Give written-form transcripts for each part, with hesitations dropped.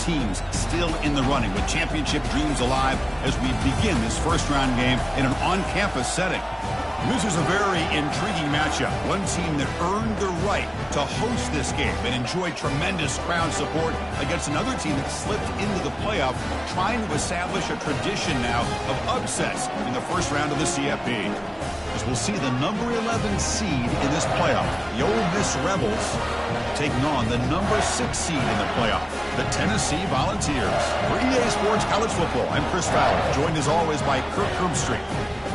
teams still in the running with championship dreams alive as we begin this first-round game in an on-campus setting. This is a very intriguing matchup. One team that earned the right to host this game and enjoyed tremendous crowd support against another team that slipped into the playoff, trying to establish a tradition now of upsets in the first round of the CFP. As we'll see the number 11 seed in this playoff, the Ole Miss Rebels, taking on the number 6 seed in the playoff, the Tennessee Volunteers. For EA Sports College Football, I'm Chris Fowler, joined as always by Kirk Herbstreit.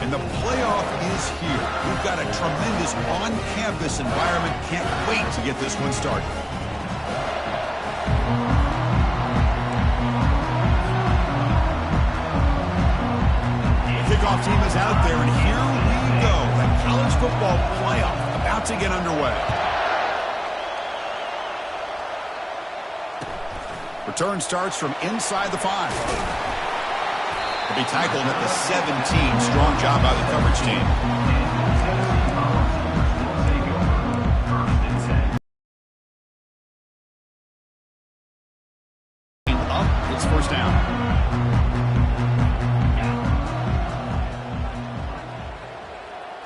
And the playoff is here. We've got a tremendous on-campus environment. Can't wait to get this one started. The kickoff team is out there, and here we go. The college football playoff about to get underway. Return starts from inside the 5. Will be tackled at the 17. Strong job by the coverage team. Up, it's first down.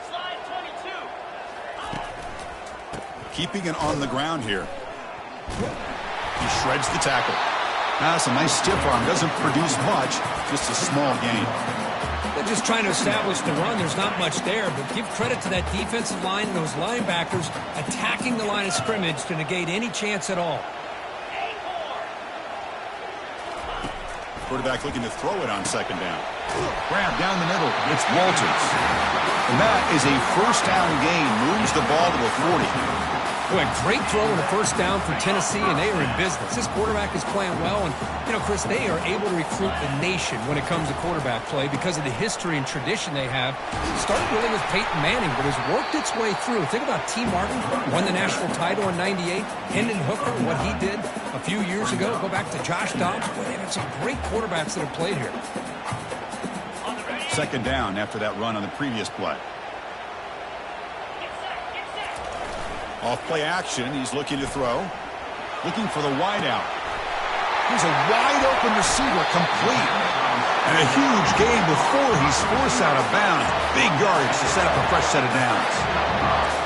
Slide 22. Keeping it on the ground here. He shreds the tackle. That's a nice stiff arm. Doesn't produce much. Just a small gain. They're just trying to establish the run. There's not much there, but give credit to that defensive line and those linebackers attacking the line of scrimmage to negate any chance at all. Quarterback looking to throw it on second down. Grab down the middle. It's Walters. And that is a first down gain. Moves the ball to the 40. Boy, a great throw and a first down for Tennessee, and they are in business. This quarterback is playing well, and, you know, Chris, they are able to recruit the nation when it comes to quarterback play because of the history and tradition they have. Started really with Peyton Manning, but has worked its way through. Think about T. Martin, won the national title in '98. Hendon Hooker, what he did a few years ago. Go back to Josh Dobbs. Boy, they've had some great quarterbacks that have played here. Second down after that run on the previous play. Off play action, he's looking to throw. Looking for the wide out. He's a wide open receiver, complete. And a huge gain before he's forced out of bounds. Big yardage to set up a fresh set of downs.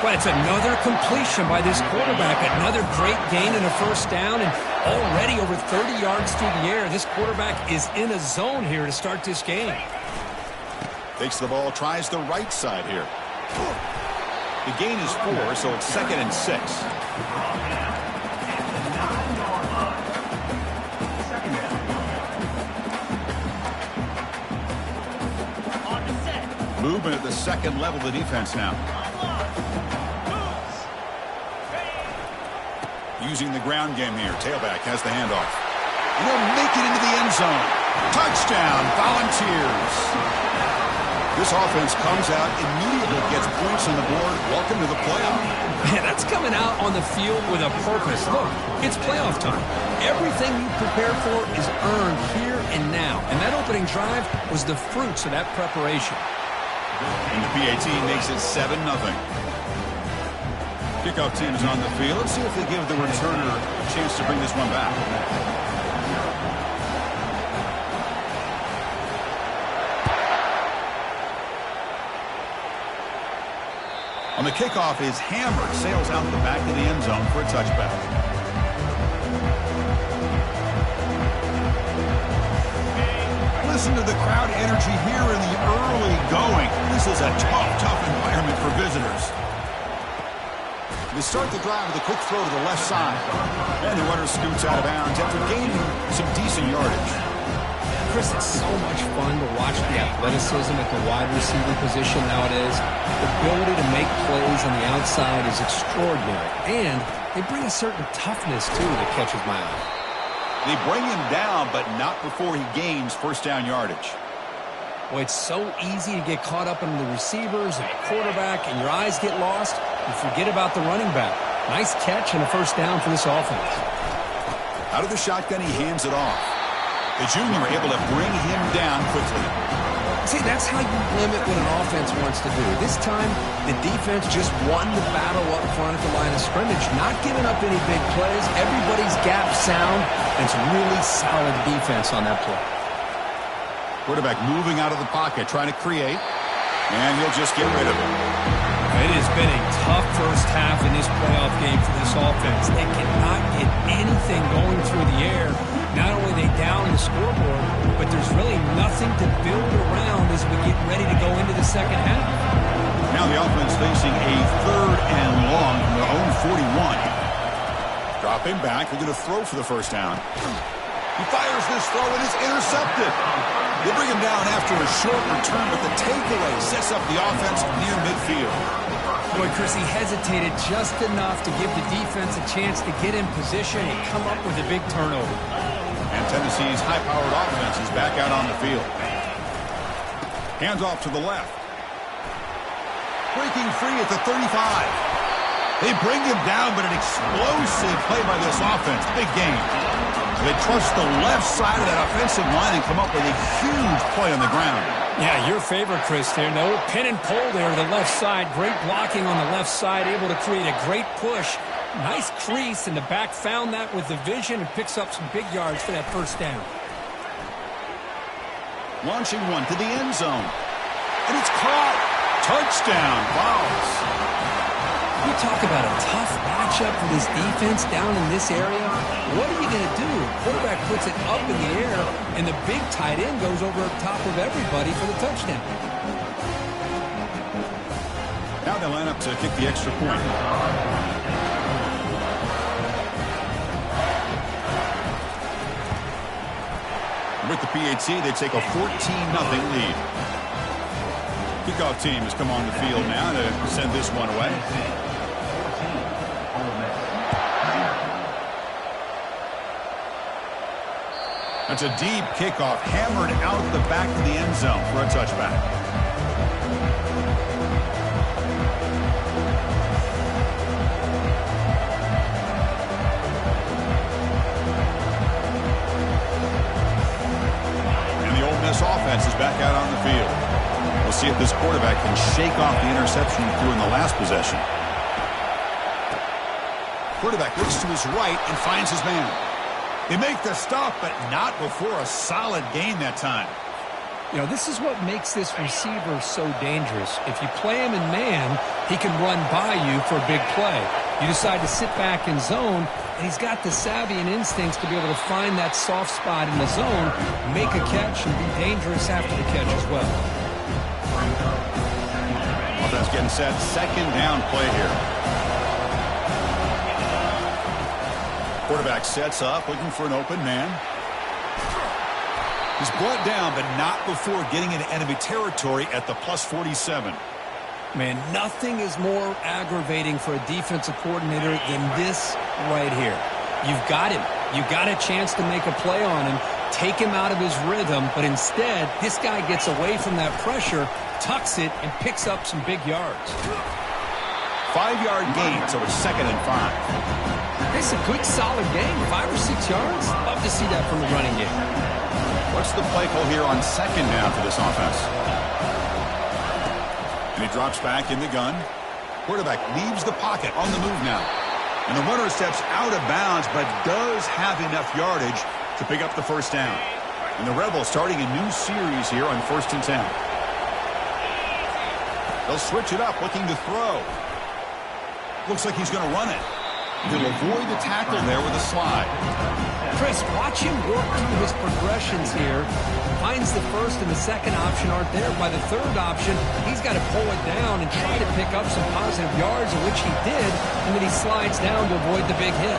Well, it's another completion by this quarterback. Another great gain and a first down, and already over 30 yards through the air. This quarterback is in a zone here to start this game. Takes the ball, tries the right side here. The gain is 4, so it's 2nd and 6. Movement at the second level of the defense now. Using the ground game here. Tailback has the handoff. Will make it into the end zone. Touchdown, Volunteers. This offense comes out, immediately gets points on the board. Welcome to the playoff. Man, that's coming out on the field with a purpose. Look, it's playoff time. Everything you prepare for is earned here and now. And that opening drive was the fruits of that preparation. And the PAT makes it 7-0. Kickoff team is on the field. Let's see if they give the returner a chance to bring this one back. On the kickoff is hammered, sails out the back of the end zone for a touchback. Listen to the crowd energy here in the early going. This is a tough environment for visitors. They start the drive with a quick throw to the left side. And the runner scoots out of bounds after gaining some decent yardage. Chris, it's so much fun to watch the athleticism at the wide receiver position nowadays. The ability to make plays on the outside is extraordinary. And they bring a certain toughness, too, that catches my eye. They bring him down, but not before he gains first down yardage. Well, it's so easy to get caught up in the receivers and the quarterback, and your eyes get lost. You forget about the running back. Nice catch and a first down for this offense. Out of the shotgun, he hands it off. The junior able to bring him down quickly. See, that's how you limit what an offense wants to do. This time, the defense just won the battle up front at the line of scrimmage, not giving up any big plays. Everybody's gap sound, and it's really solid defense on that play. Quarterback moving out of the pocket, trying to create, and he'll just get rid of it. It has been a tough first half in this playoff game for this offense. They cannot get anything going through the air. Not only are they down the scoreboard, but there's really nothing to build around as we get ready to go into the second half. Now the offense facing a 3rd and long from their own 41. Dropping back, they're going to throw for the first down. He fires this throw and it's intercepted. They bring him down after a short return, but the takeaway sets up the offense near midfield. Boy, Chris, he hesitated just enough to give the defense a chance to get in position and come up with a big turnover. And Tennessee's high-powered offense is back out on the field. Hands off to the left. Breaking free at the 35. They bring him down, but an explosive play by this offense. Big game. They trust the left side of that offensive line and come up with a huge play on the ground. Yeah, your favorite, Chris, there. No pin and pull there to the left side. Great blocking on the left side, able to create a great push. Nice crease, and the back found that with the vision and picks up some big yards for that first down. Launching one to the end zone. And it's caught. Touchdown, Vols. You talk about a tough matchup for this defense down in this area. What are you going to do? Quarterback puts it up in the air, and the big tight end goes over top of everybody for the touchdown. Now they line up to kick the extra point. With the PAT, they take a 14-0 lead. Kickoff team has come on the field now to send this one away. That's a deep kickoff, hammered out the back of the end zone for a touchback. And the Ole Miss offense is back out on the field. We'll see if this quarterback can shake off the interception he threw in the last possession. Quarterback looks to his right and finds his man. They make the stop, but not before a solid gain that time. You know, this is what makes this receiver so dangerous. If you play him in man, he can run by you for a big play. You decide to sit back in zone, and he's got the savvy and instincts to be able to find that soft spot in the zone, make a catch, and be dangerous after the catch as well. Offense getting set. Second down play here. Quarterback sets up, looking for an open man. He's brought down, but not before getting into enemy territory at the +47. Man, nothing is more aggravating for a defensive coordinator than this right here. You've got him. You've got a chance to make a play on him, take him out of his rhythm, but instead, this guy gets away from that pressure, tucks it, and picks up some big yards. 5-yard gain, so it's 2nd and 5. It's a good, solid game. 5 or 6 yards. Love to see that from the running game. What's the play call here on 2nd down for this offense? And he drops back in the gun. Quarterback leaves the pocket on the move now. And the runner steps out of bounds, but does have enough yardage to pick up the first down. And the Rebels starting a new series here on 1st and 10. They'll switch it up, looking to throw. Looks like he's going to run it. He'll avoid the tackle there with a slide. Chris, watch him work through his progressions here. Finds the first and the second option aren't there. By the third option, he's got to pull it down and try to pick up some positive yards, which he did, and then he slides down to avoid the big hit.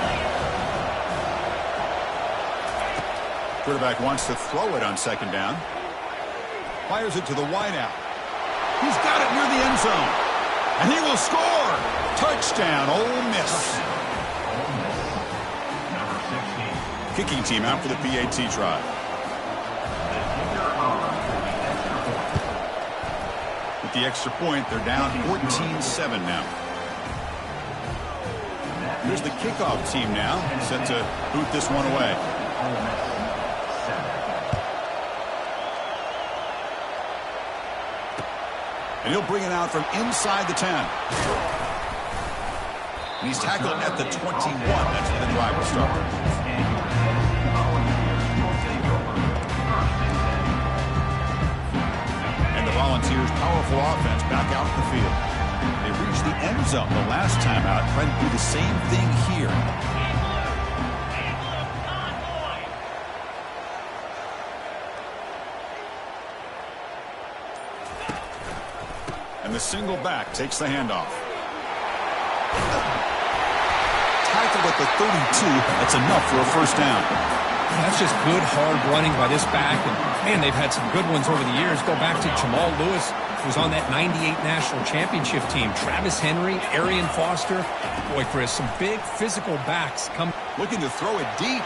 Quarterback wants to throw it on 2nd down. Fires it to the wideout. He's got it near the end zone. And he will score. Touchdown, Ole Miss. Kicking team out for the PAT try. With the extra point, they're down 14-7 now. Here's the kickoff team now, set to boot this one away. And he'll bring it out from inside the 10. And he's tackled at the 21. That's where the drive will start. And the Volunteers' powerful offense back out in the field. They reached the end zone the last time out, trying to do the same thing here. And the single back takes the handoff. Tackled at the 32. That's enough for a first down. That's just good, hard running by this back. And, man, they've had some good ones over the years. Go back to Jamal Lewis, who was on that 98 National Championship team. Travis Henry, Arian Foster. Boy, Chris, some big physical backs come. Looking to throw it deep.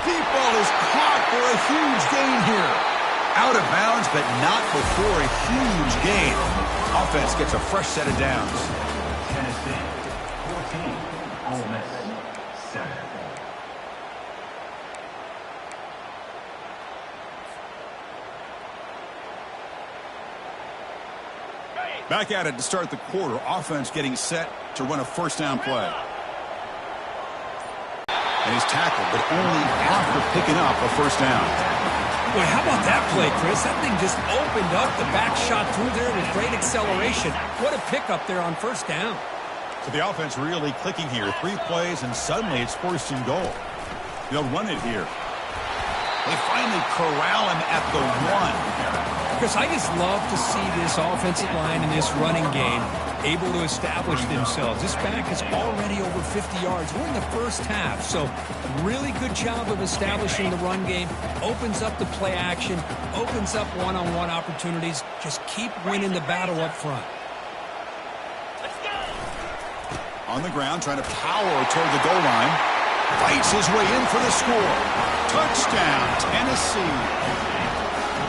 Deep ball is caught for a huge gain here. Out of bounds, but not before a huge gain. Offense gets a fresh set of downs. Tennessee, 14, Ole Miss, 7. Back at it to start the quarter. Offense getting set to run a first down play. And he's tackled, but only after picking up a first down. Boy, how about that play, Chris? That thing just opened up. The back shot through there with great acceleration. What a pickup there on first down. So the offense really clicking here. 3 plays, and suddenly it's first and goal. They'll run it here. They finally corral him at the 1. Chris, I just love to see this offensive line in this running game able to establish themselves. This back is already over 50 yards. We're in the first half, so really good job of establishing the run game. Opens up the play action, opens up one-on-one opportunities. Just keep winning the battle up front. On the ground, trying to power toward the goal line. Fights his way in for the score. Touchdown, Tennessee.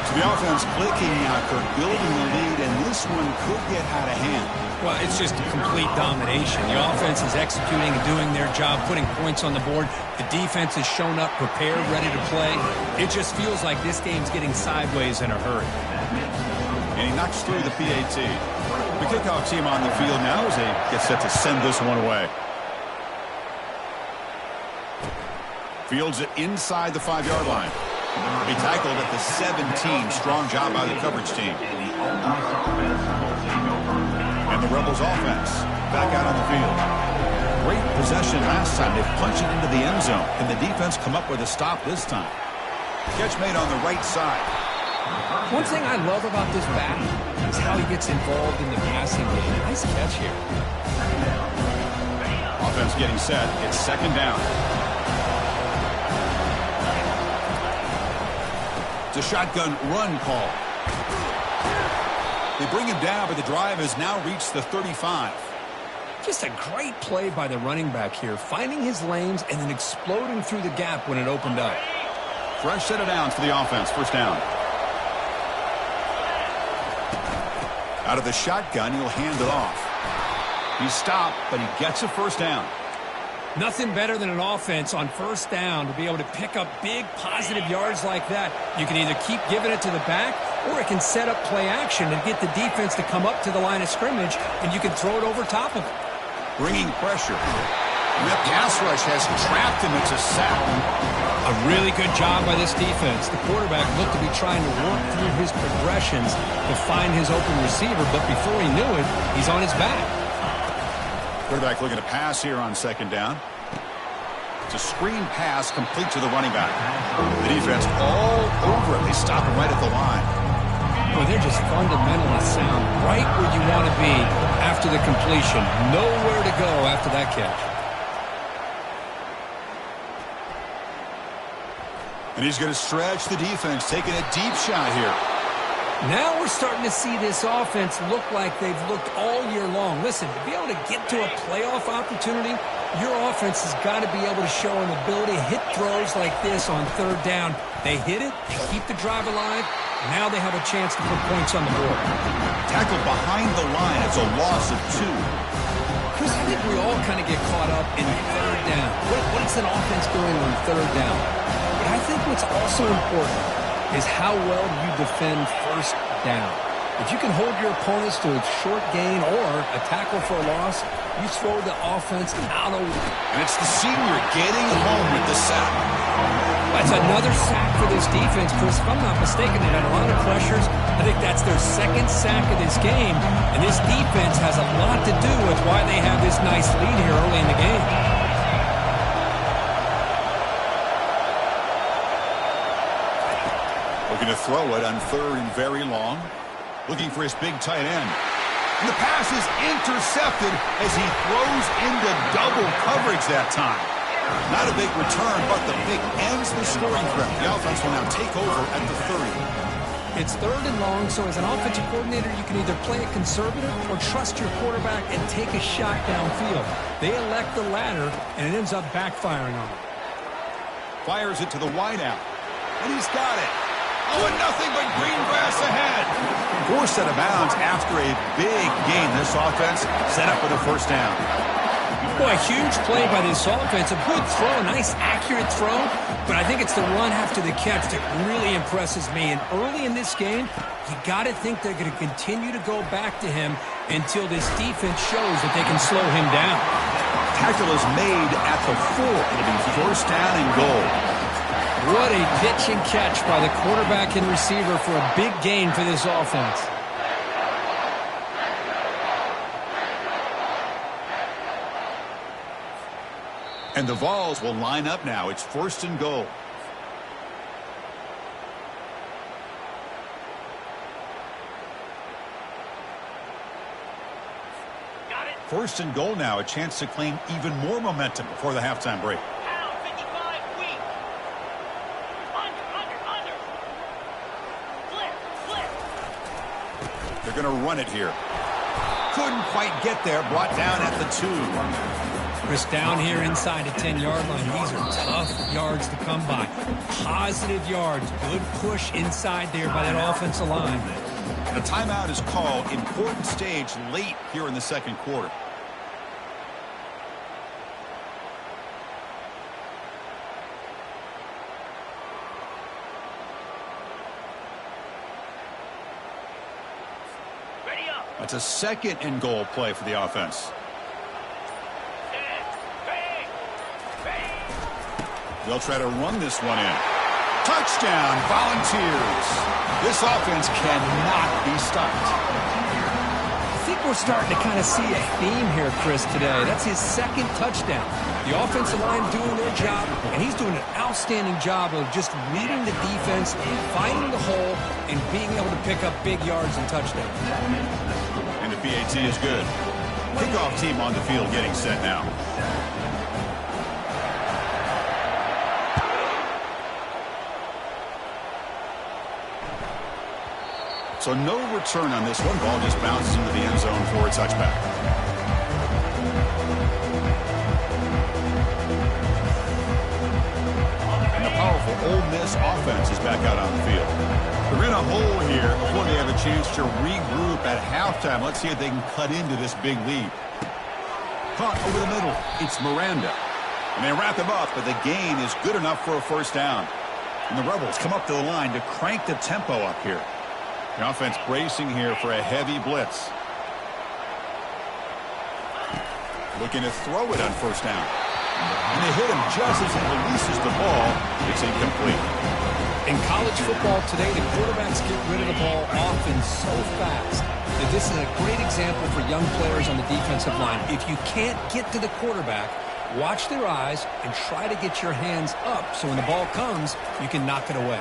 So the offense clicking now, building the lead, and this one could get out of hand. Well, it's just a complete domination. The offense is executing and doing their job, putting points on the board. The defense has shown up, prepared, ready to play. It just feels like this game's getting sideways in a hurry. And he knocks through the PAT. The kickoff team on the field now as they get set to send this one away. Fields it inside the 5-yard line. He tackled at the 17. Strong job by the coverage team. And the Rebels offense back out on the field. Great possession last time. They punched it into the end zone. Can the defense come up with a stop this time? Catch made on the right side. One thing I love about this back is how he gets involved in the passing game. Nice catch here. Offense getting set. It's second down. It's a shotgun run call. They bring him down, but the drive has now reached the 35. Just a great play by the running back here, finding his lanes and then exploding through the gap when it opened up. Fresh set of downs for the offense. First down. Out of the shotgun, he'll hand it off. He's stopped, but he gets a first down. Nothing better than an offense on first down to be able to pick up big positive yards like that. You can either keep giving it to the back, or it can set up play action and get the defense to come up to the line of scrimmage, and you can throw it over top of it. Bringing pressure. And that pass rush has trapped him. It's a sack. A really good job by this defense. The quarterback looked to be trying to work through his progressions to find his open receiver, but before he knew it, he's on his back. Quarterback looking to pass here on second down. It's a screen pass complete to the running back. The defense all over him. They stop him right at the line. Well, they're just fundamentally sound, right where you want to be after the completion. Nowhere to go after that catch. And he's going to stretch the defense, taking a deep shot here. Now we're starting to see this offense look like they've looked all year long. Listen, to be able to get to a playoff opportunity, your offense has got to be able to show an ability to hit throws like this on third down. They hit it, they keep the drive alive. Now they have a chance to put points on the board. Tackled behind the line. It's a loss of 2. Chris, I think we all kind of get caught up in third down. What's an offense doing on third down? But I think what's also important is how well you defend first down. If you can hold your opponents to a short gain or a tackle for a loss, you throw the offense out of... And it's the senior getting home with the sack. That's another sack for this defense, Chris. If I'm not mistaken, they had a lot of pressures. I think that's their second sack of this game. And this defense has a lot to do with why they have this nice lead here early in the game. Looking to throw it on 3rd and very long. Looking for his big tight end. And the pass is intercepted as he throws into double coverage that time. Not a big return, but the pick ends the scoring threat. The offense will now take over at the 30. It's 3rd and long, so as an offensive coordinator, you can either play it conservative or trust your quarterback and take a shot downfield. They elect the latter, and it ends up backfiring on them. Fires it to the wideout. And he's got it. Oh, and nothing but green grass ahead. Forced out of bounds after a big gain. This offense set up with a first down. Boy, a huge play by this offense. A good throw, a nice accurate throw. But I think it's the run after the catch that really impresses me. And early in this game, you got to think they're going to continue to go back to him until this defense shows that they can slow him down. Tackle is made at the 4. It'll be first down and goal. What a pitch and catch by the quarterback and receiver for a big gain for this offense. And the Vols will line up now. It's 1st and goal. Got it. 1st and goal now. A chance to claim even more momentum before the halftime break. Pound 55 weak. Under. Flip. They're going to run it here. Couldn't quite get there. Brought down at the 2. Chris, down here inside the 10-yard line, these are tough yards to come by. Positive yards. Good push inside there by that offensive line. And a timeout is called. Important stage late here in the second quarter. Ready up. That's a 2nd and goal play for the offense. They'll try to run this one in. Touchdown, Volunteers. This offense cannot be stopped. I think we're starting to kind of see a theme here, Chris, today. That's his 2nd touchdown. The offensive line doing their job, and he's doing an outstanding job of just reading the defense, finding the hole, and being able to pick up big yards and touchdowns. And the PAT is good. Kickoff team on the field getting set now. So no return on this one. Ball just bounces into the end zone for a touchback. And the powerful Ole Miss offense is back out on the field. They're in a hole here before they have a chance to regroup at halftime. Let's see if they can cut into this big lead. Caught over the middle. It's Miranda. And they wrap him up, but the gain is good enough for a first down. And the Rebels come up to the line to crank the tempo up here. The offense bracing here for a heavy blitz. Looking to throw it on first down. And they hit him just as he releases the ball. It's incomplete. In college football today, the quarterbacks get rid of the ball often so fast that this is a great example for young players on the defensive line. If you can't get to the quarterback, watch their eyes and try to get your hands up so when the ball comes, you can knock it away.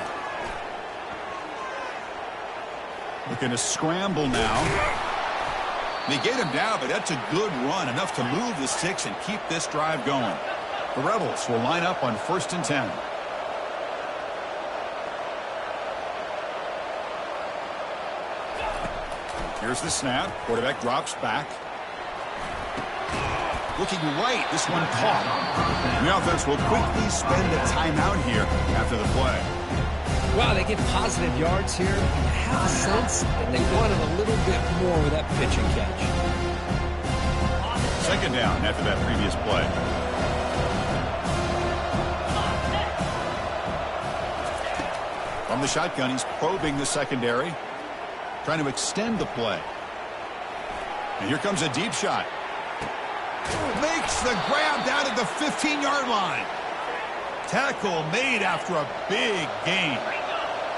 Looking to scramble now. They get him down, but that's a good run. Enough to move the sticks and keep this drive going. The Rebels will line up on 1st and 10. Here's the snap. Quarterback drops back. Looking right. This one caught. The offense will quickly spend a timeout here after the play. Wow, they get positive yards here. I have a sense that they wanted a little bit more with that pitch and catch. 2nd down after that previous play. From the shotgun, he's probing the secondary. trying to extend the play. And here comes a deep shot. Makes the grab down at the 15-yard line. Tackle made after a big gain.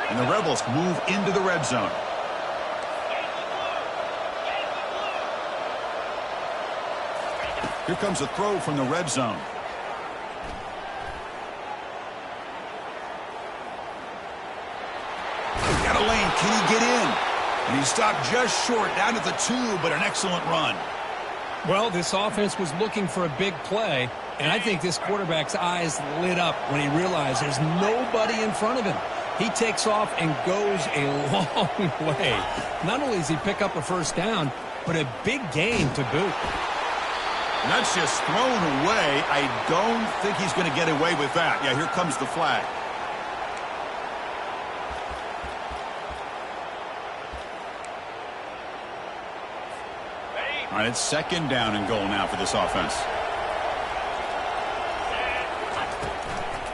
And the Rebels move into the red zone. Here comes a throw from the red zone. Got a lane. Can he get in? And he stopped just short, down at the 2, but an excellent run. Well, this offense was looking for a big play, and I think this quarterback's eyes lit up when he realized there's nobody in front of him. He takes off and goes a long way. Not only does he pick up a first down, but a big gain to boot. And that's just thrown away. I don't think he's going to get away with that. Yeah, here comes the flag. All right, it's second down and goal now for this offense.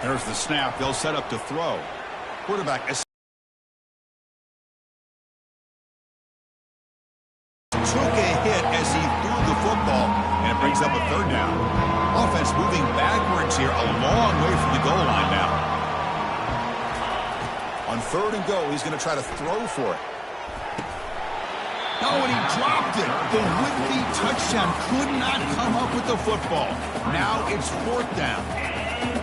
There's the snap. They'll set up to throw. Quarterback took a hit as he threw the football, and it brings up a third down. Offense moving backwards here, a long way from the goal line now. On third and goal, he's going to try to throw for it. Oh, and he dropped it. The would-be touchdown could not come up with the football. Now it's fourth down.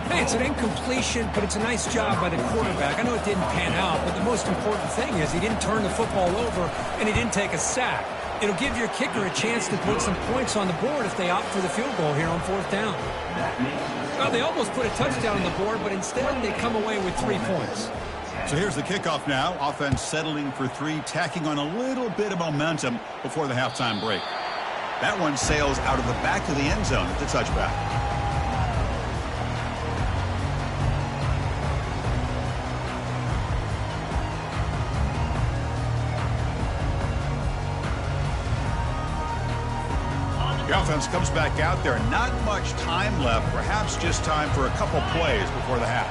Hey, it's an incompletion, but it's a nice job by the quarterback. I know it didn't pan out, but the most important thing is he didn't turn the football over and he didn't take a sack. It'll give your kicker a chance to put some points on the board if they opt for the field goal here on fourth down. Well, they almost put a touchdown on the board, but instead they come away with 3 points. So here's the kickoff now. Offense settling for 3, tacking on a little bit of momentum before the halftime break. That one sails out of the back of the end zone at the touchback. The offense comes back out there. Not much time left. Perhaps just time for a couple plays before the half.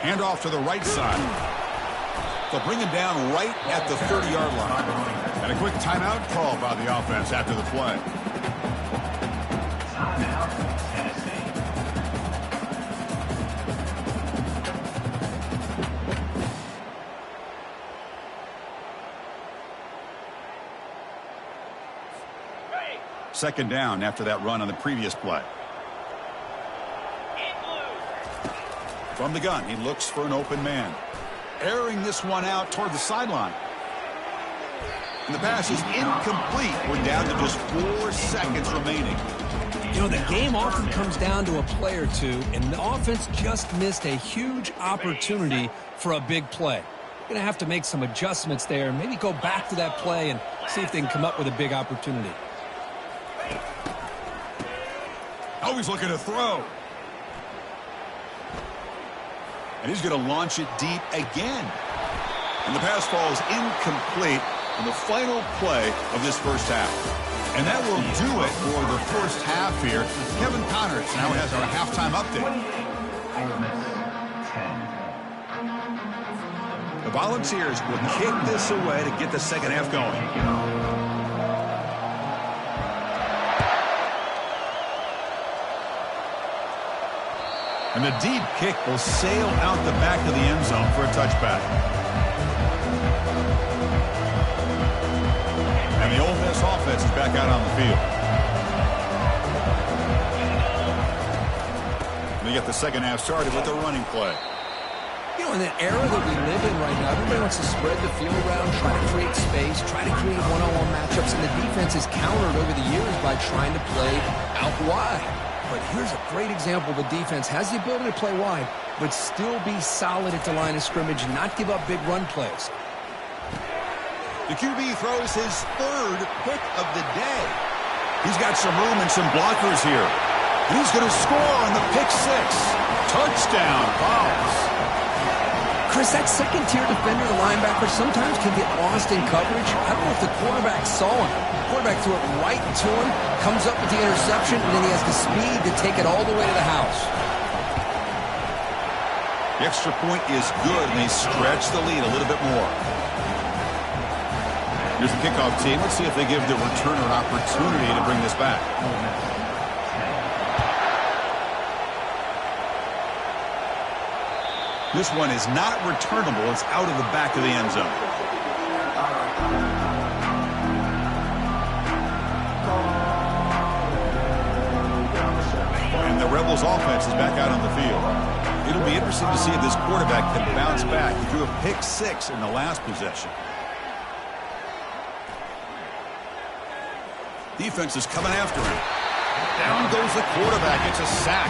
Hand off to the right side. They'll bring him down right at the 30-yard line. And a quick timeout call by the offense after the play. Second down after that run on the previous play. From the gun, he looks for an open man. Airing this one out toward the sideline. And the pass is incomplete. We're down to just 4 seconds remaining. You know, the game often comes down to a play or two, and the offense just missed a huge opportunity for a big play. Going to have to make some adjustments there, maybe go back to that play and see if they can come up with a big opportunity. Always looking to throw. And he's going to launch it deep again. And the pass falls incomplete on the final play of this first half. And that will do it for the first half here. Kevin Connors now has our halftime update. The Volunteers will kick this away to get the second half going. And the deep kick will sail out the back of the end zone for a touchback. And the Ole Miss offense is back out on the field. We get the second half started with a running play. You know, in the era that we live in right now, everybody wants to spread the field around, try to create space, try to create one-on-one matchups, and the defense is countered over the years by trying to play out wide. But here's a great example. The defense has the ability to play wide, but still be solid at the line of scrimmage and not give up big run plays. The QB throws his third pick of the day. He's got some room and some blockers here. And he's going to score on the pick 6. Touchdown, Vols. Chris, that second-tier defender, the linebacker, sometimes can get lost in coverage. I don't know if the quarterback saw him. The quarterback threw it right to him, comes up with the interception, and then he has the speed to take it all the way to the house. The extra point is good, and they stretch the lead a little bit more. Here's the kickoff team. Let's see if they give the returner an opportunity to bring this back. This one is not returnable. It's out of the back of the end zone. And the Rebels offense is back out on the field. It'll be interesting to see if this quarterback can bounce back. He threw a pick 6 in the last possession. Defense is coming after him. Down goes the quarterback. It's a sack.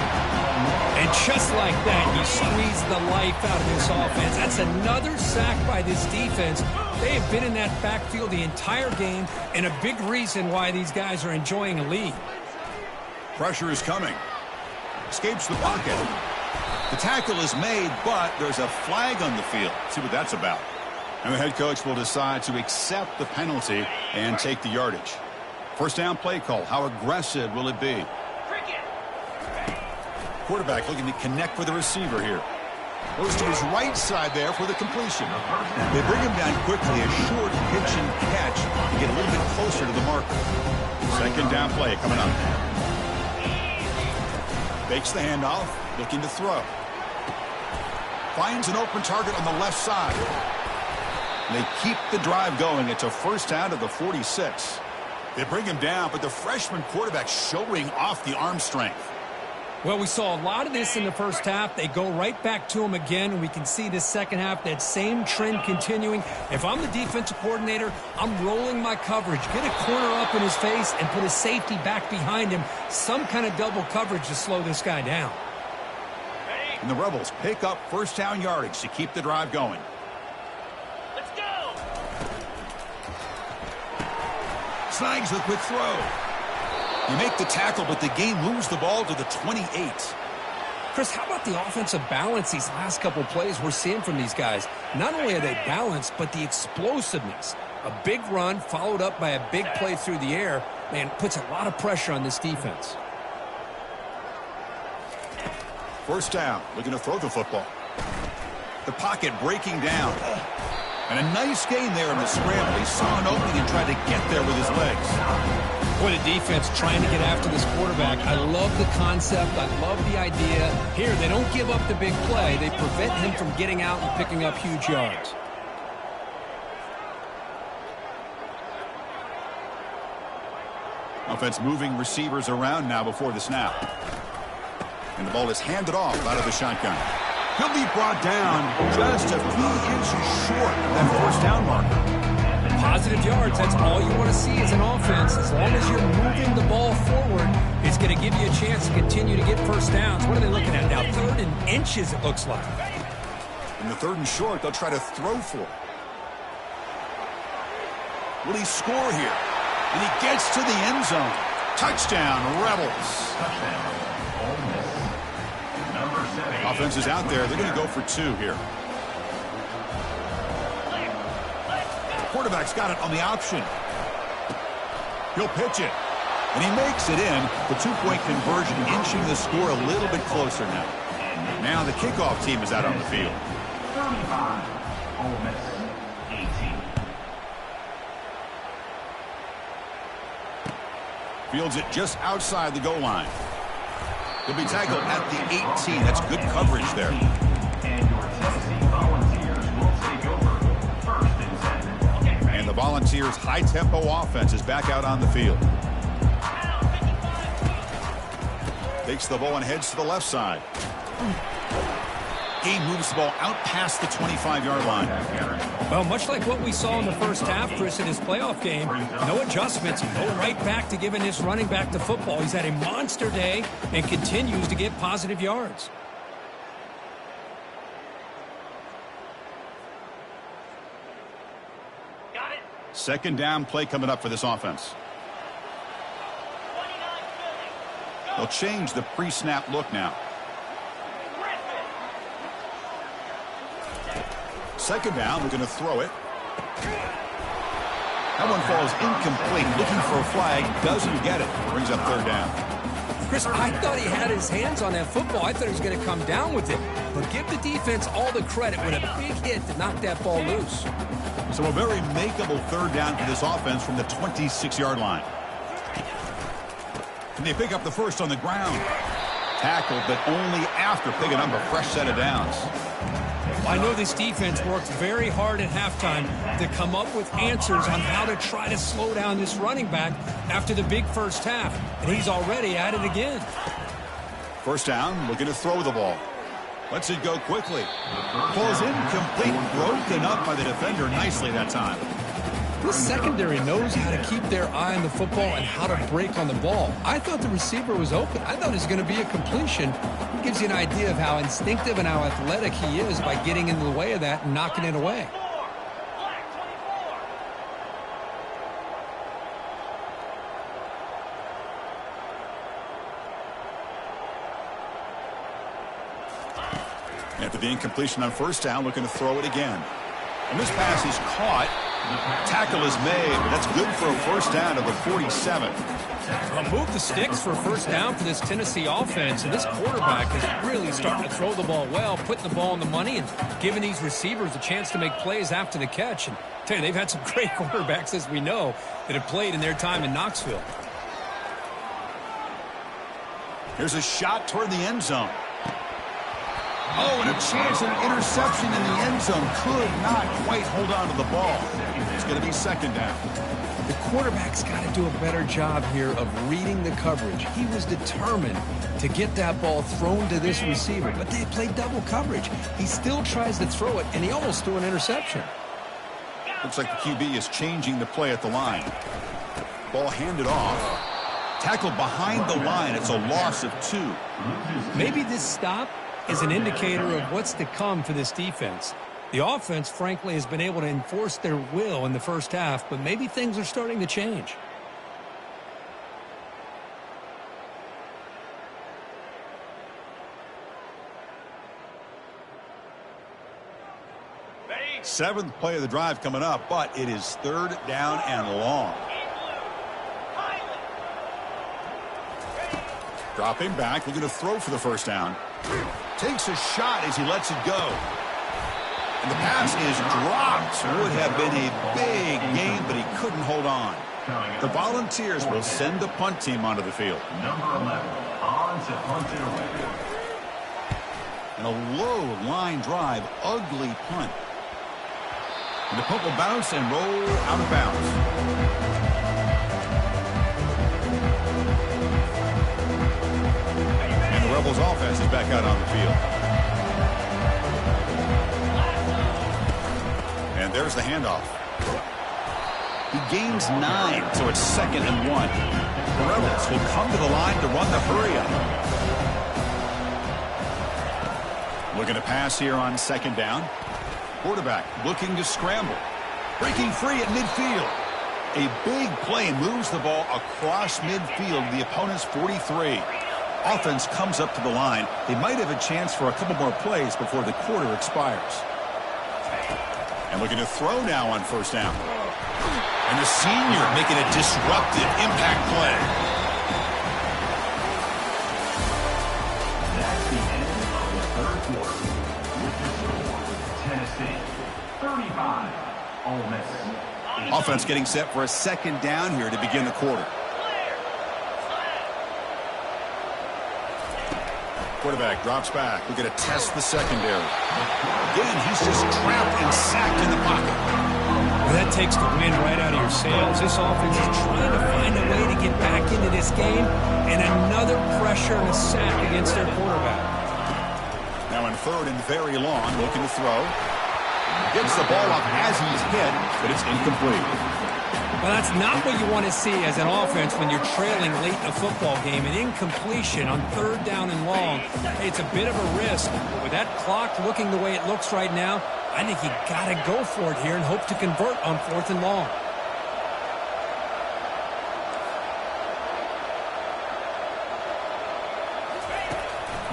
And just like that, you squeeze the life out of this offense. That's another sack by this defense. They have been in that backfield the entire game, and a big reason why these guys are enjoying a lead. Pressure is coming. Escapes the pocket. The tackle is made, but there's a flag on the field. See what that's about. And the head coach will decide to accept the penalty and take the yardage. First down play call. How aggressive will it be? Quarterback looking to connect with the receiver here. Goes to his right side there for the completion. They bring him down quickly. A short pitch and catch to get a little bit closer to the marker. Second down play coming up. Fakes the handoff. Looking to throw. Finds an open target on the left side. They keep the drive going. It's a first down to the 46. They bring him down, but the freshman quarterback showing off the arm strength. Well, we saw a lot of this in the first half. They go right back to him again, and we can see this second half, that same trend continuing. If I'm the defensive coordinator, I'm rolling my coverage. Get a corner up in his face and put a safety back behind him. Some kind of double coverage to slow this guy down. And the Rebels pick up first down yardage to keep the drive going. Let's go! Snags the quick throw. You make the tackle, but the game moves the ball to the 28. Chris, how about the offensive balance these last couple of plays we're seeing from these guys? Not only are they balanced, but the explosiveness. A big run followed up by a big play through the air, man, puts a lot of pressure on this defense. First down, looking to throw the football. The pocket breaking down. And a nice gain there in the scramble. He saw an opening and tried to get there with his legs. What a defense trying to get after this quarterback. I love the concept. I love the idea. Here, they don't give up the big play. They prevent him from getting out and picking up huge yards. Offense moving receivers around now before the snap. And the ball is handed off out of the shotgun. He'll be brought down just a few inches short of that first down marker. Positive yards, that's all you want to see as an offense. As long as you're moving the ball forward, it's going to give you a chance to continue to get first downs. What are they looking at now? 3rd and inches, it looks like. In the 3rd and short, they'll try to throw for it. Will he score here? And he gets to the end zone. Touchdown, Rebels. Offense is out there. They're going to go for 2 here. Quarterback's got it on the option. He'll pitch it. And he makes it in. The 2-point conversion inching the score a little bit closer now. Now the kickoff team is out on the field. 35, Ole Miss, 18. Fields it just outside the goal line. He'll be tackled at the 18. That's good coverage there. And your Tennessee Volunteers will take over 1st and 10. And the Volunteers' high-tempo offense is back out on the field. Takes the ball and heads to the left side. He moves the ball out past the 25-yard line. Well, much like what we saw in the first half, Chris, in his playoff game, no adjustments. Go right back to giving his running back the football. He's had a monster day and continues to get positive yards. Got it. Second down play coming up for this offense. 29 filling. Go. They'll change the pre-snap look now. Griffin. second down, we're going to throw it. That one falls incomplete. Looking for a flag, doesn't get it. Brings up third down. Chris, I thought he had his hands on that football. I thought he was going to come down with it. But give the defense all the credit with a big hit to knock that ball loose. So a very makeable third down for this offense from the 26-yard line. And they pick up the first on the ground. Tackled, but only after picking up a fresh set of downs. I know this defense worked very hard at halftime to come up with answers on how to try to slow down this running back after the big first half. And he's already at it again. First down, looking to throw the ball. Lets it go quickly. Ball's incomplete, broken up by the defender nicely that time. This secondary knows how to keep their eye on the football and how to break on the ball. I thought the receiver was open. I thought it was going to be a completion. It gives you an idea of how instinctive and how athletic he is by getting in the way of that and knocking it away. After the incompletion on first down, looking to throw it again. And this pass is caught. Tackle is made. That's good for a first down of the 47. Well, move the sticks for a first down for this Tennessee offense. And this quarterback is really starting to throw the ball well, putting the ball in the money, and giving these receivers a chance to make plays after the catch. And I tell you, they've had some great quarterbacks, as we know, that have played in their time in Knoxville. Here's a shot toward the end zone. Oh, and a chance at an interception in the end zone. Could not quite hold on to the ball. It's going to be second down. The quarterback's got to do a better job here of reading the coverage. He was determined to get that ball thrown to this receiver, but they played double coverage. He still tries to throw it, and he almost threw an interception. Looks like the QB is changing the play at the line. Ball handed off. Tackled behind the line. It's a loss of 2. Maybe this stop is an indicator of what's to come for this defense. The offense, frankly, has been able to enforce their will in the first half, but maybe things are starting to change. Seventh play of the drive coming up, but it is third down and long. Dropping back, looking to throw for the first down. Takes a shot as he lets it go. And the pass is dropped. Would have been a big gain, but he couldn't hold on. The Volunteers will send the punt team onto the field. Number 11 on to punt it away. And a low line drive, ugly punt. And the punt will bounce and roll out of bounds. And the Rebels offense is back out on the field. And there's the handoff. He gains 9, so it's 2nd and 1. The Rebels will come to the line to run the hurry-up. Looking to pass here on 2nd down. Quarterback looking to scramble. Breaking free at midfield. A big play moves the ball across midfield to the opponent's 43. Offense comes up to the line. They might have a chance for a couple more plays before the quarter expires. And looking to throw now on first down. And the senior making a disruptive impact play. That's the end of the third quarter. With the score, Tennessee 35, Ole Miss. Offense getting set for a 2nd down here to begin the quarter. Quarterback drops back. We're going to test the secondary. Again, he's just trapped and sacked in the pocket. Well, that takes the wind right out of your sails. This offense is trying to find a way to get back into this game, and another pressure and a sack against their quarterback. Now in 3rd and very long, looking to throw. Gets the ball up as he's hit, but it's incomplete. Well, that's not what you want to see as an offense when you're trailing late in a football game. An incompletion on 3rd down and long. Hey, it's a bit of a risk. With that clock looking the way it looks right now, I think you got to go for it here and hope to convert on 4th and long.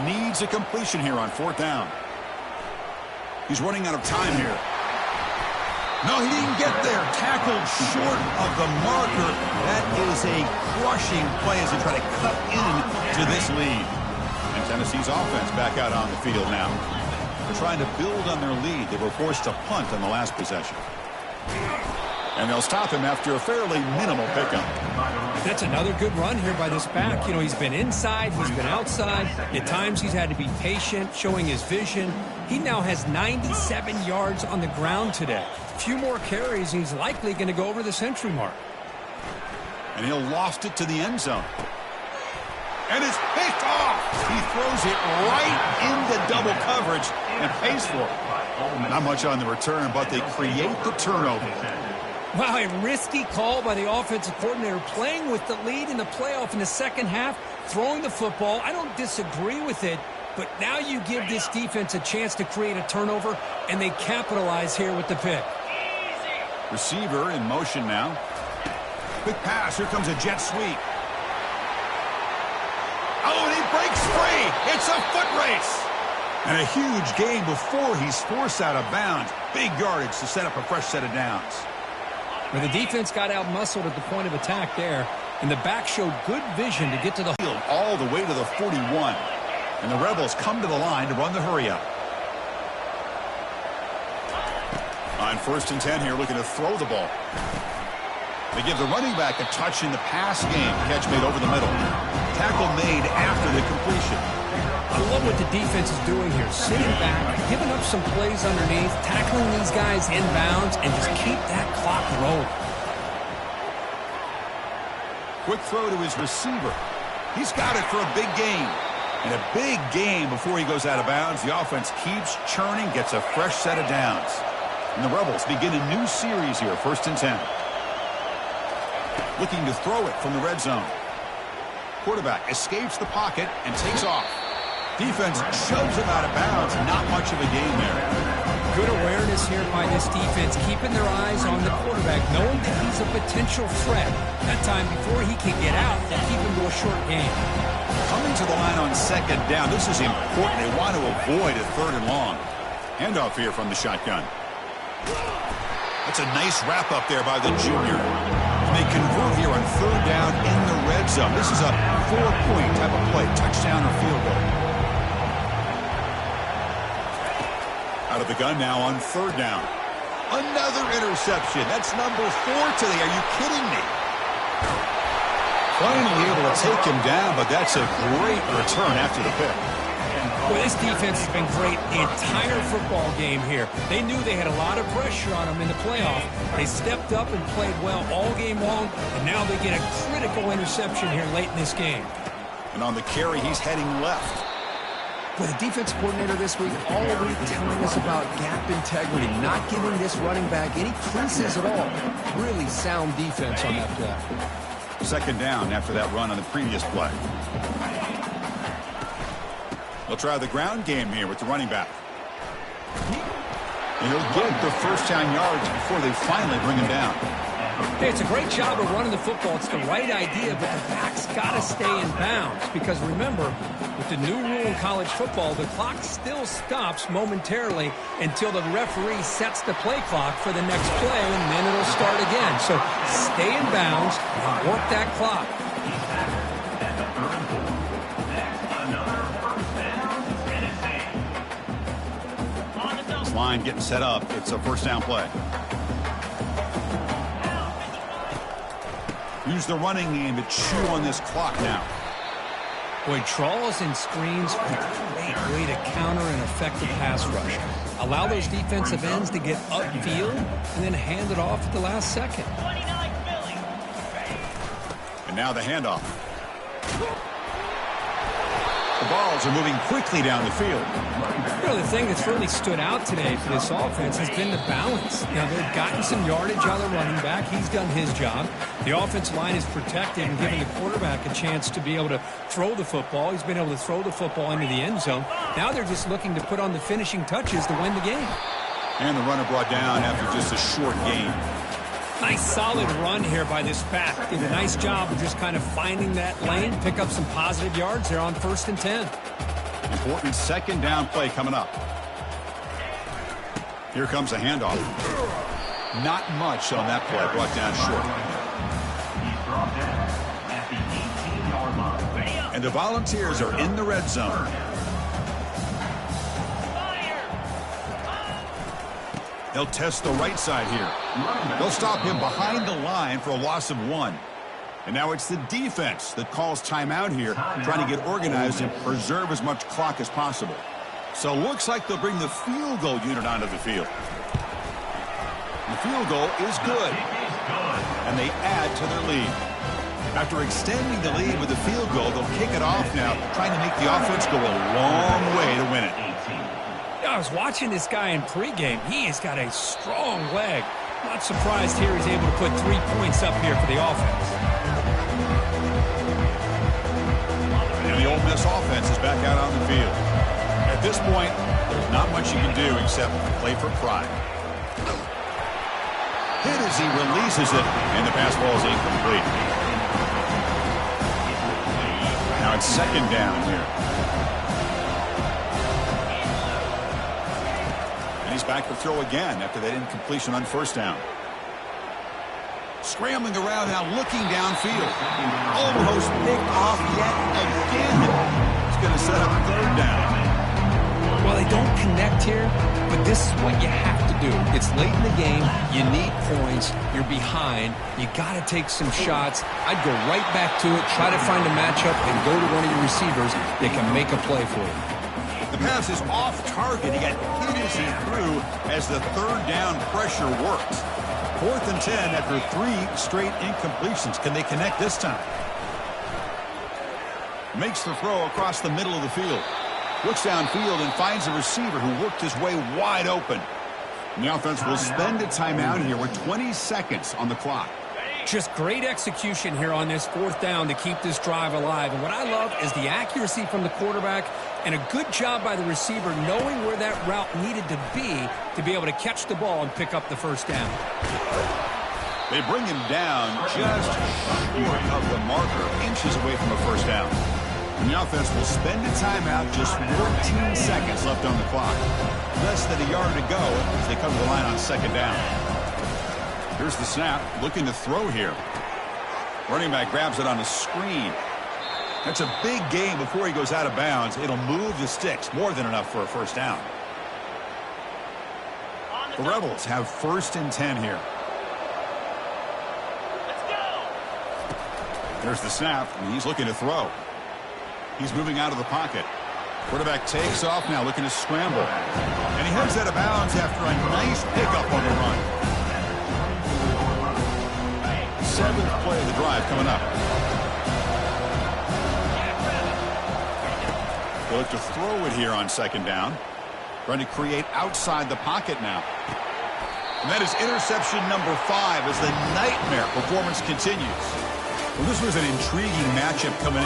Needs a completion here on 4th down. He's running out of time here. No, he didn't get there. Tackled short of the marker. That is a crushing play as they try to cut into this lead. And Tennessee's offense back out on the field now. They're trying to build on their lead. They were forced to punt on the last possession. And they'll stop him after a fairly minimal pickup. That's another good run here by this back. You know, he's been inside, he's been outside. At times he's had to be patient, showing his vision. He now has 97 yards on the ground today. A few more carries, and he's likely going to go over the century mark. And he'll loft it to the end zone. And it's picked off. He throws it right into double coverage and pays for it. Not much on the return, but they create the turnover. Wow, a risky call by the offensive coordinator, playing with the lead in the playoff in the second half, throwing the football. I don't disagree with it, but now you give this defense a chance to create a turnover, and they capitalize here with the pick. Receiver in motion now. Quick pass. Here comes a jet sweep. Oh, and he breaks free. It's a foot race. And a huge gain before he's forced out of bounds. Big yardage to set up a fresh set of downs. Well, the defense got out-muscled at the point of attack there, and the back showed good vision to get to the field all the way to the 41. And the Rebels come to the line to run the hurry-up. On 1st and 10 here, looking to throw the ball. They give the running back a touch in the pass game. Catch made over the middle. Tackle made after the completion. I love what the defense is doing here. Sitting back, giving up some plays underneath, tackling these guys inbounds, and just keep that clock rolling. Quick throw to his receiver. He's got it for a big gain. And a big gain before he goes out of bounds. The offense keeps churning, gets a fresh set of downs. And the Rebels begin a new series here, 1st and 10. Looking to throw it from the red zone. Quarterback escapes the pocket and takes off. Defense shoves him out of bounds. Not much of a gain there. Good awareness here by this defense, keeping their eyes on the quarterback, knowing that he's a potential threat. That time, before he can get out, they keep him to a short game. Coming to the line on 2nd down. This is important. They want to avoid a 3rd and long. Handoff here from the shotgun. That's a nice wrap up there by the junior. They convert here on 3rd down in the red zone. This is a 4-point type of play, touchdown or field goal. Out of the gun now on 3rd down. Another interception. That's number 4 today. Are you kidding me? Finally able to take him down, but that's a great return after the pick. Well, this defense has been great the entire football game here. They knew they had a lot of pressure on them in the playoff. They stepped up and played well all game long, and now they get a critical interception here late in this game. And on the carry, he's heading left. Well, the defense coordinator this week all week telling us about gap integrity, not giving this running back any creases at all. Really sound defense on that play. 2nd down after that run on the previous play. They'll try the ground game here with the running back. And he'll get the first down yards before they finally bring him down. Hey, it's a great job of running the football. It's the right idea, but the back's got to stay in bounds. Because remember, with the new rule in college football, the clock still stops momentarily until the referee sets the play clock for the next play, and then it'll start again. So stay in bounds and work that clock. Line getting set up. It's a 1st down play. Use the running game to chew on this clock now. Boy, draws and screens are a great way to counter an effective pass rush. Allow those defensive ends to get upfield and then hand it off at the last second. And now the handoff. The balls are moving quickly down the field. You know, the thing that's really stood out today for this offense has been the balance. Now, they've gotten some yardage on the running back. He's done his job. The offensive line is protected and giving the quarterback a chance to be able to throw the football. He's been able to throw the football into the end zone. Now they're just looking to put on the finishing touches to win the game. And the runner brought down after just a short gain. Nice solid run here by this back. Did a nice job of just kind of finding that lane, pick up some positive yards there on 1st and 10. Important 2nd down play coming up. Here comes a handoff. Not much on that play, brought down short. He's brought down at the 18-yard line. And the Volunteers are in the red zone. They'll test the right side here. They'll stop him behind the line for a loss of 1. And now it's the defense that calls timeout here, trying to get organized and preserve as much clock as possible. So looks like they'll bring the field goal unit onto the field. The field goal is good, and they add to their lead. After extending the lead with the field goal, they'll kick it off now, trying to make the offense go a long way to win it. I was watching this guy in pregame. He has got a strong leg. Not surprised here he's able to put 3 points up here for the offense. And the Ole Miss offense is back out on the field. At this point, there's not much you can do except play for pride. Hit as he releases it, and the pass ball is incomplete. Now it's second down here. And he's back to throw again after that incompletion on first down. Scrambling around now, looking downfield. Almost picked off yet again. He's going to set up third down. Well, they don't connect here, but this is what you have to do. It's late in the game. You need points. You're behind. You got to take some shots. I'd go right back to it, try to find a matchup, and go to one of your receivers that can make a play for you. The pass is off target. He got hit as he threw as the third down pressure works. 4th and 10 after 3 straight incompletions. Can they connect this time? Makes the throw across the middle of the field. Looks downfield and finds a receiver who worked his way wide open. And the offense will spend a timeout here with 20 seconds on the clock. Just great execution here on this 4th down to keep this drive alive. And what I love is the accuracy from the quarterback and a good job by the receiver knowing where that route needed to be able to catch the ball and pick up the first down. They bring him down just short of the marker, inches away from a first down. And the offense will spend a timeout, just 14 seconds left on the clock. Less than a yard to go as they come to the line on second down. Here's the snap, looking to throw here. Running back grabs it on a screen. That's a big gain before he goes out of bounds. It'll move the sticks, more than enough for a first down. The Rebels have 1st and 10 here. Let's go. There's the snap, and he's looking to throw. He's moving out of the pocket. Quarterback takes off now, looking to scramble. And he heads out of bounds after a nice pickup on the run. 7th play of the drive coming up. They look to throw it here on second down. Trying to create outside the pocket now. And that is interception number 5 as the nightmare performance continues. Well, this was an intriguing matchup coming in.